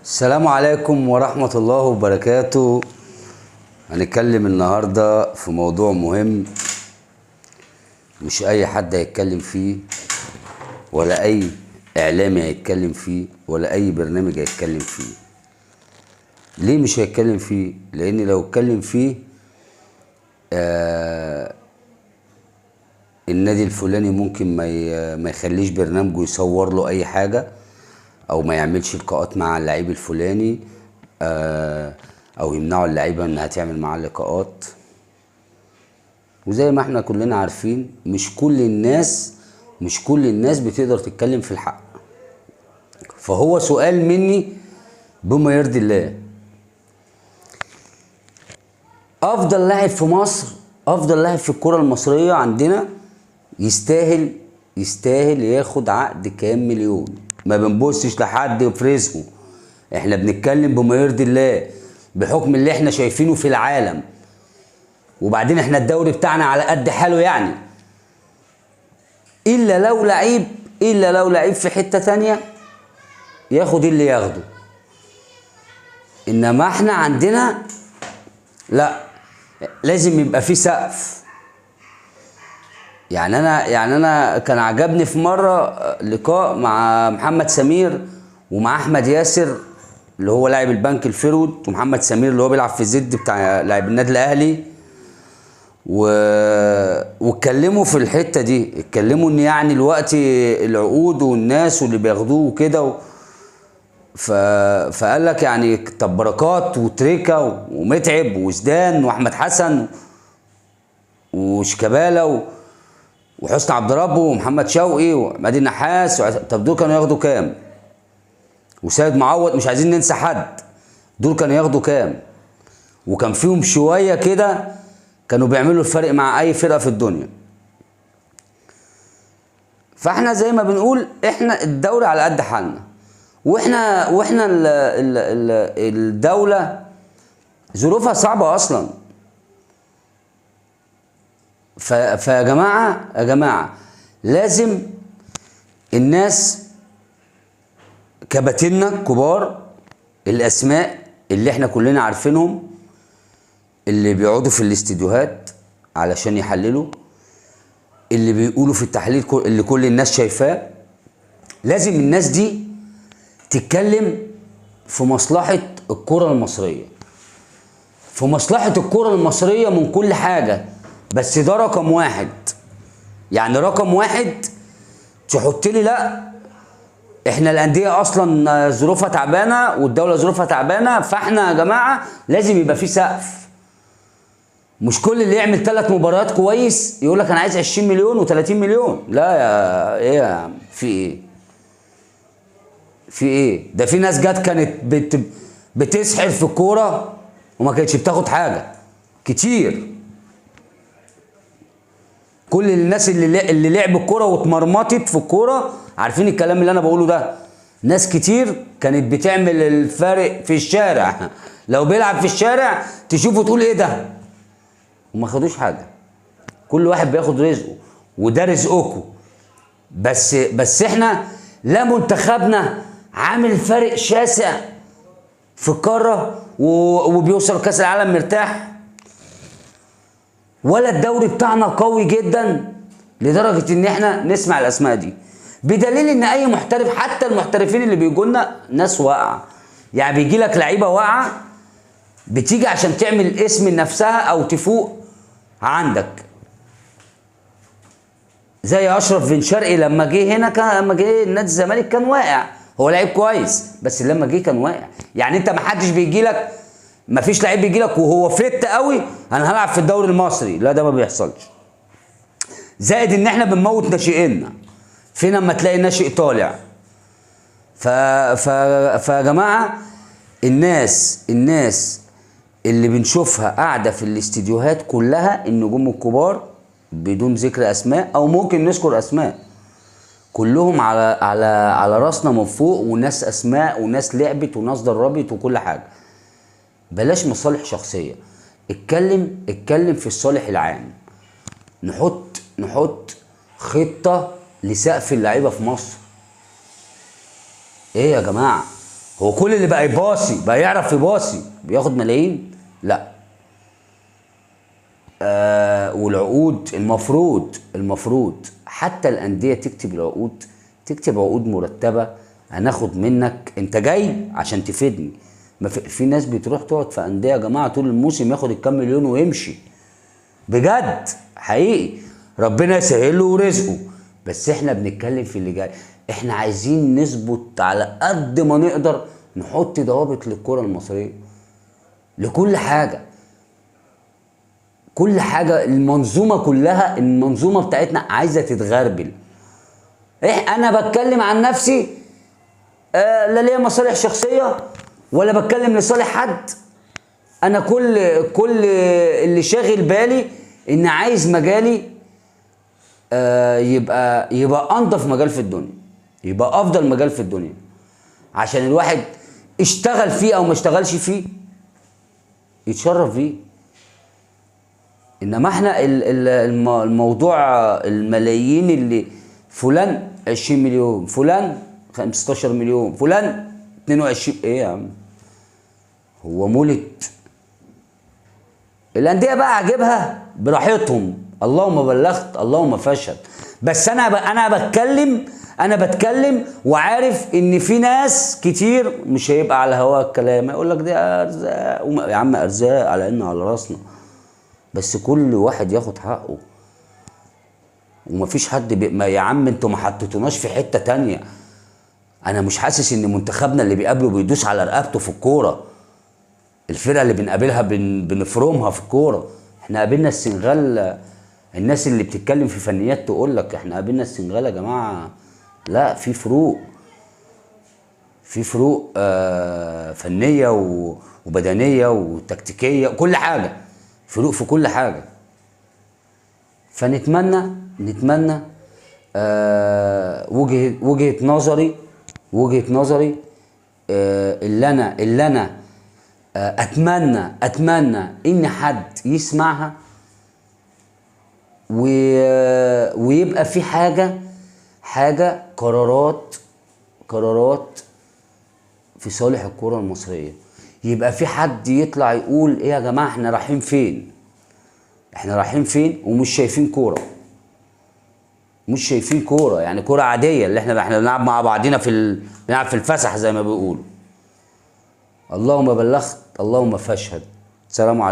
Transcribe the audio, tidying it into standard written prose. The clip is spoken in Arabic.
السلام عليكم ورحمة الله وبركاته. هنتكلم النهاردة في موضوع مهم، مش أي حد هيتكلم فيه، ولا أي إعلامي هيتكلم فيه، ولا أي برنامج هيتكلم فيه. ليه مش هيتكلم فيه؟ لأن لو اتكلم فيه النادي الفلاني ممكن ما يخليش برنامجه يصور له أي حاجة، او ما يعملش لقاءات مع اللعيب الفلاني، او يمنعوا اللعيبه انها تعمل معاه لقاءات. وزي ما احنا كلنا عارفين مش كل الناس بتقدر تتكلم في الحق. فهو سؤال مني بما يرضي الله، افضل لاعب في مصر، افضل لاعب في الكره المصريه عندنا يستاهل ياخد عقد كام مليون. ما بنبصش لحد في رزقه، احنا بنتكلم بما يرضي الله بحكم اللي احنا شايفينه في العالم. وبعدين احنا الدوري بتاعنا على قد حاله يعني، الا لو لعيب في حتة تانية ياخد اللي ياخده. انما احنا عندنا لا، لازم يبقى في سقف. يعني انا كان عجبني في مره لقاء مع محمد سمير ومع احمد ياسر اللي هو لاعب البنك الفيرود، ومحمد سمير اللي هو بيلعب في زد بتاع لاعب النادي الاهلي. واتكلموا في الحته دي، اتكلموا ان يعني الوقت العقود والناس واللي بياخدوه وكده. فقال لك يعني طب بركات وتريكا ومتعب وزدان واحمد حسن وشيكابالا وحسني عبد ربه ومحمد شوقي وعماد النحاس، طب دول كانوا ياخدوا كام؟ وسيد معوض، مش عايزين ننسى حد، دول كانوا ياخدوا كام؟ وكان فيهم شويه كده كانوا بيعملوا الفرق مع اي فرقه في الدنيا. فاحنا زي ما بنقول احنا الدوري على قد حالنا، واحنا الدوله ظروفها صعبه اصلا. فيا جماعه لازم الناس كباتنة كبار، الاسماء اللي احنا كلنا عارفينهم اللي بيقعدوا في الاستديوهات علشان يحللوا، اللي بيقولوا في التحليل اللي كل الناس شايفاه، لازم الناس دي تتكلم في مصلحة الكرة المصرية، في مصلحة الكرة المصرية من كل حاجة. بس ده رقم واحد، يعني رقم واحد تحط لي لا احنا الانديه اصلا ظروفها تعبانه والدوله ظروفها تعبانه، فاحنا يا جماعه لازم يبقى في سقف. مش كل اللي يعمل 3 مباريات كويس يقول لك انا عايز 20 مليون و30 مليون. لا يا ايه يا عم، في ايه ده في ناس جت كانت بتسحر في الكوره وما كانتش بتاخد حاجه كتير. كل الناس اللي لعبوا الكوره واتمرمطت في الكوره عارفين الكلام اللي انا بقوله ده. ناس كتير كانت بتعمل الفارق في الشارع، لو بيلعب في الشارع تشوفه تقول ايه ده، وما خدوش حاجه. كل واحد بياخد رزقه وده رزقكم. بس احنا لا منتخبنا عامل فرق شاسع في القاره وبيوصل كاس العالم مرتاح، ولا الدوري بتاعنا قوي جدا لدرجه ان احنا نسمع الاسماء دي. بدليل ان اي محترف، حتى المحترفين اللي بيجوا لنا ناس واقعه، يعني بيجي لك لعيبه واقعه بتيجي عشان تعمل اسم لنفسها او تفوق عندك. زي اشرف بن شرقي لما جه هنا، لما جه نادي الزمالك كان واقع، هو لعيب كويس بس لما جه كان واقع. يعني انت ما حدش بيجي لك، ما فيش لعيب بيجي لك وهو فت قوي انا هلعب في الدوري المصري، لا ده ما بيحصلش. زائد ان احنا بنموت ناشئيننا، فين اما تلاقي ناشئ طالع. فيا جماعه الناس اللي بنشوفها قاعده في الاستديوهات كلها النجوم الكبار بدون ذكر اسماء، او ممكن نذكر اسماء، كلهم على راسنا من فوق، وناس اسماء وناس لعبت وناس دربت وكل حاجه. بلاش مصالح شخصيه، اتكلم في الصالح العام. نحط خطه لسقف اللعيبه في مصر. ايه يا جماعه، هو كل اللي بقى يباصي بقى يعرف يباصي بياخد ملايين؟ لا. والعقود المفروض حتى الانديه تكتب العقود، تكتب عقود مرتبه. هناخد منك، انت جاي عشان تفيدني. ما في ناس بتروح تقعد في انديه يا جماعه طول الموسم ياخد الكام مليون ويمشي. بجد حقيقي ربنا يسهل له ورزقه. بس احنا بنتكلم في اللي جاي. احنا عايزين نظبط على قد ما نقدر، نحط ضوابط للكره المصريه لكل حاجه. كل حاجه، المنظومه كلها، المنظومه بتاعتنا عايزه تتغربل. انا بتكلم عن نفسي، لا ليا مصالح شخصيه ولا بتكلم لصالح حد. انا كل اللي شاغل بالي ان عايز مجالي يبقى انضف مجال في الدنيا، يبقى افضل مجال في الدنيا، عشان الواحد اشتغل فيه او ما اشتغلش فيه يتشرف بيه. انما احنا الموضوع الملايين اللي فلان 20 مليون، فلان 15 مليون، فلان 22، ايه يا عم؟ هو مولد؟ الانديه بقى عاجبها براحتهم، اللهم بلغت اللهم فشل. بس انا بتكلم وعارف ان في ناس كتير مش هيبقى على هوا الكلام، يقول لك دي ارزاق. يا عم ارزاق على عيننا وعلى راسنا، بس كل واحد ياخد حقه. ومفيش حد يا عم انتوا ما حطيتوناش في حته تانية. انا مش حاسس ان منتخبنا اللي بيقابله بيدوس على رقبته في الكوره. الفرقه اللي بنقابلها بنفرمها في الكوره. احنا قابلنا السنغال، الناس اللي بتتكلم في فنيات تقول لك احنا قابلنا السنغال يا جماعه. لا، في فروق، فنيه وبدنيه وتكتيكيه وكل حاجه، فروق في كل حاجه. فنتمنى وجهه نظري اللي انا اتمنى ان حد يسمعها ويبقى في حاجه قرارات في صالح الكره المصريه. يبقى في حد يطلع يقول ايه يا جماعه احنا رايحين فين ومش شايفين كوره. يعني كوره عاديه اللي احنا بنلعب مع بعضينا بنلعب في الفسح زي ما بيقولوا. اللهم بلغت اللهم فاشهد. سلام عليكم.